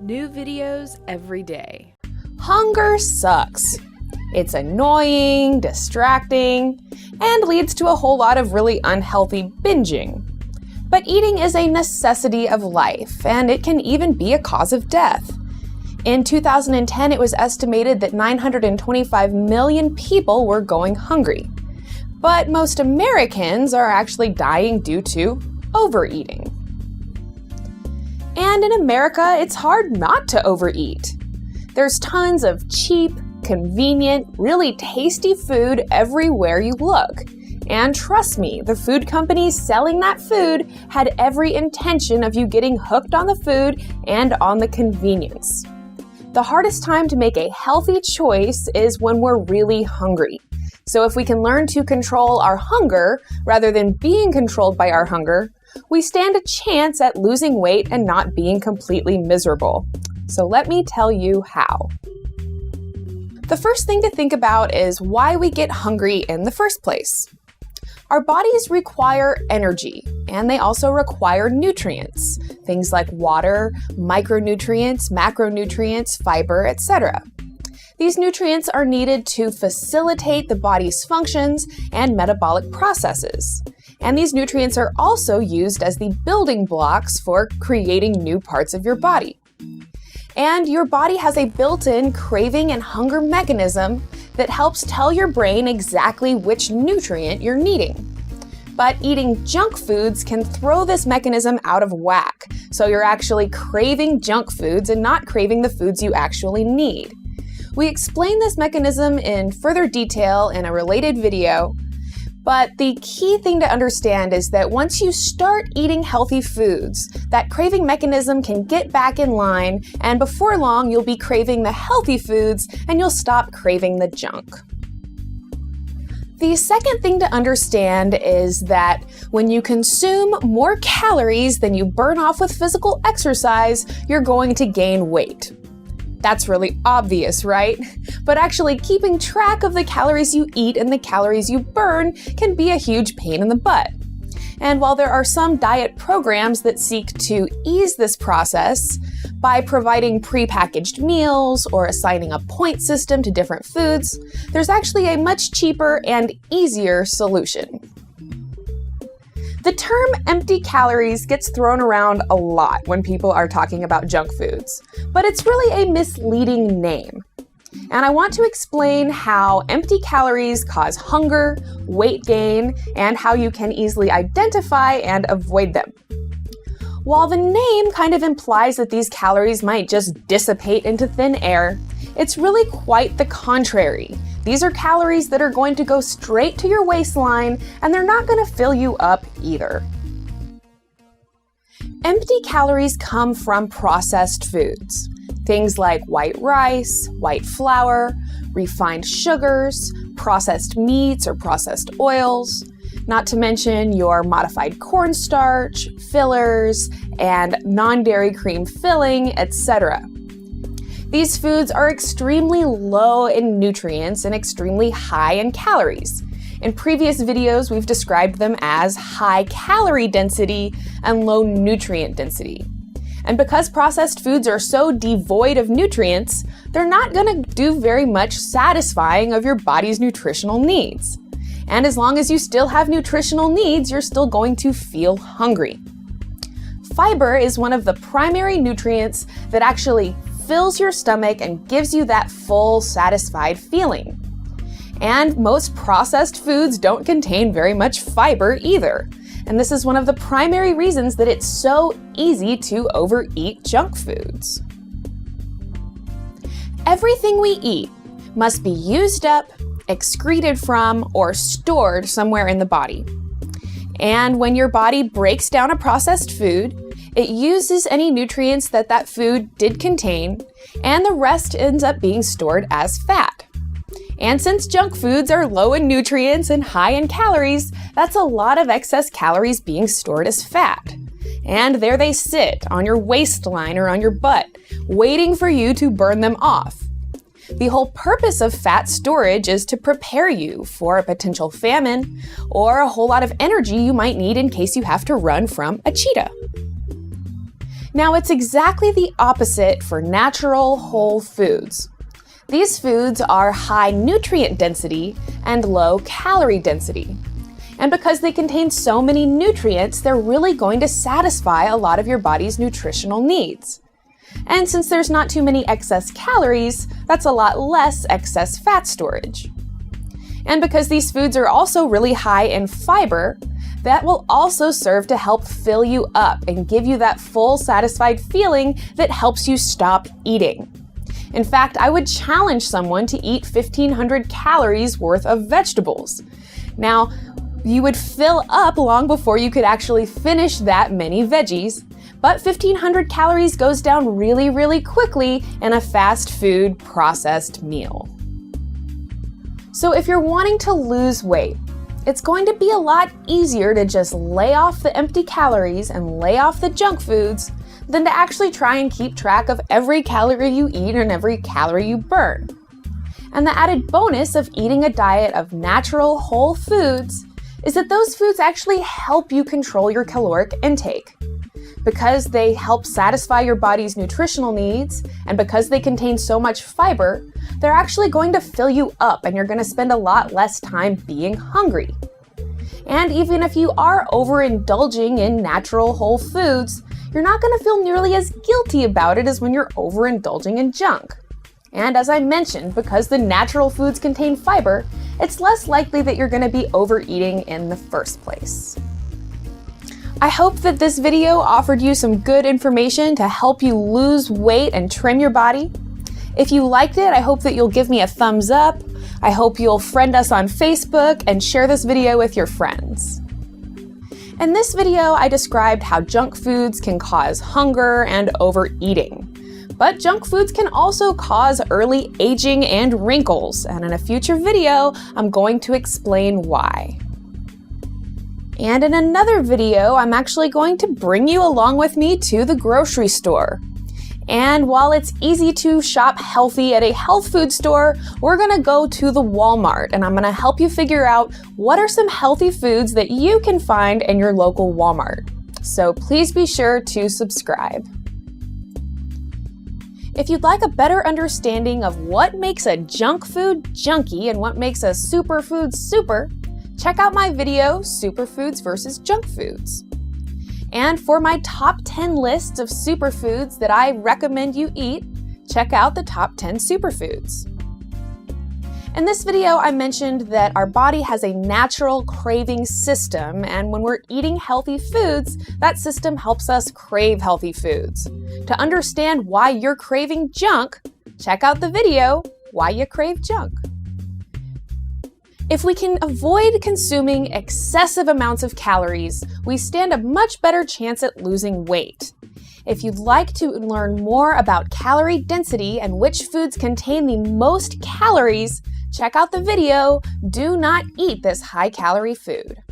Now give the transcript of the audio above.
New videos every day. Hunger sucks. It's annoying, distracting, and leads to a whole lot of really unhealthy binging. But eating is a necessity of life, and it can even be a cause of death. In 2010, it was estimated that 925 million people were going hungry. But most Americans are actually dying due to overeating. And in America, it's hard not to overeat. There's tons of cheap, convenient, really tasty food everywhere you look. And trust me, the food companies selling that food had every intention of you getting hooked on the food and on the convenience. The hardest time to make a healthy choice is when we're really hungry. So if we can learn to control our hunger rather than being controlled by our hunger, we stand a chance at losing weight and not being completely miserable. So let me tell you how. The first thing to think about is why we get hungry in the first place. Our bodies require energy, and they also require nutrients, things like water, micronutrients, macronutrients, fiber, etc. These nutrients are needed to facilitate the body's functions and metabolic processes. And these nutrients are also used as the building blocks for creating new parts of your body. And your body has a built-in craving and hunger mechanism that helps tell your brain exactly which nutrient you're needing. But eating junk foods can throw this mechanism out of whack, so you're actually craving junk foods and not craving the foods you actually need. We explain this mechanism in further detail in a related video, but the key thing to understand is that once you start eating healthy foods, that craving mechanism can get back in line, and before long you'll be craving the healthy foods and you'll stop craving the junk. The second thing to understand is that when you consume more calories than you burn off with physical exercise, you're going to gain weight. That's really obvious, right? But actually keeping track of the calories you eat and the calories you burn can be a huge pain in the butt. And while there are some diet programs that seek to ease this process by providing prepackaged meals or assigning a point system to different foods, there's actually a much cheaper and easier solution. The term empty calories gets thrown around a lot when people are talking about junk foods, but it's really a misleading name. And I want to explain how empty calories cause hunger, weight gain, and how you can easily identify and avoid them. While the name kind of implies that these calories might just dissipate into thin air, it's really quite the contrary. These are calories that are going to go straight to your waistline, and they're not going to fill you up either. Empty calories come from processed foods. Things like white rice, white flour, refined sugars, processed meats or processed oils, not to mention your modified cornstarch, fillers, and non-dairy cream filling, etc. These foods are extremely low in nutrients and extremely high in calories. In previous videos, we've described them as high calorie density and low nutrient density. And because processed foods are so devoid of nutrients, they're not going to do very much satisfying of your body's nutritional needs. And as long as you still have nutritional needs, you're still going to feel hungry. Fiber is one of the primary nutrients that actually fills your stomach and gives you that full, satisfied feeling. And most processed foods don't contain very much fiber either. And this is one of the primary reasons that it's so easy to overeat junk foods. Everything we eat must be used up, excreted from, or stored somewhere in the body. And when your body breaks down a processed food, it uses any nutrients that that food did contain, and the rest ends up being stored as fat. And since junk foods are low in nutrients and high in calories, that's a lot of excess calories being stored as fat. And there they sit on your waistline or on your butt, waiting for you to burn them off. The whole purpose of fat storage is to prepare you for a potential famine or a whole lot of energy you might need in case you have to run from a cheetah. Now, it's exactly the opposite for natural whole foods. These foods are high nutrient density and low calorie density. And because they contain so many nutrients, they're really going to satisfy a lot of your body's nutritional needs. And since there's not too many excess calories, that's a lot less excess fat storage. And because these foods are also really high in fiber, that will also serve to help fill you up and give you that full, satisfied feeling that helps you stop eating. In fact, I would challenge someone to eat 1,500 calories worth of vegetables. Now, you would fill up long before you could actually finish that many veggies, but 1,500 calories goes down really, really quickly in a fast food processed meal. So if you're wanting to lose weight, it's going to be a lot easier to just lay off the empty calories and lay off the junk foods than to actually try and keep track of every calorie you eat and every calorie you burn. And the added bonus of eating a diet of natural whole foods is that those foods actually help you control your caloric intake. Because they help satisfy your body's nutritional needs, and because they contain so much fiber, they're actually going to fill you up and you're going to spend a lot less time being hungry. And even if you are overindulging in natural whole foods, you're not going to feel nearly as guilty about it as when you're overindulging in junk. And as I mentioned, because the natural foods contain fiber, it's less likely that you're going to be overeating in the first place. I hope that this video offered you some good information to help you lose weight and trim your body. If you liked it, I hope that you'll give me a thumbs up. I hope you'll friend us on Facebook and share this video with your friends. In this video, I described how junk foods can cause hunger and overeating. But junk foods can also cause early aging and wrinkles, and in a future video, I'm going to explain why. And in another video, I'm actually going to bring you along with me to the grocery store. And while it's easy to shop healthy at a health food store, we're gonna go to the Walmart and I'm gonna help you figure out what are some healthy foods that you can find in your local Walmart. So please be sure to subscribe. If you'd like a better understanding of what makes a junk food junky and what makes a superfood super, check out my video, Superfoods versus Junk Foods. And for my top 10 lists of superfoods that I recommend you eat, check out the top 10 superfoods. In this video, I mentioned that our body has a natural craving system, and when we're eating healthy foods, that system helps us crave healthy foods. To understand why you're craving junk, check out the video, Why You Crave Junk. If we can avoid consuming excessive amounts of calories, we stand a much better chance at losing weight. If you'd like to learn more about calorie density and which foods contain the most calories, check out the video, Do Not Eat This High-Calorie Food.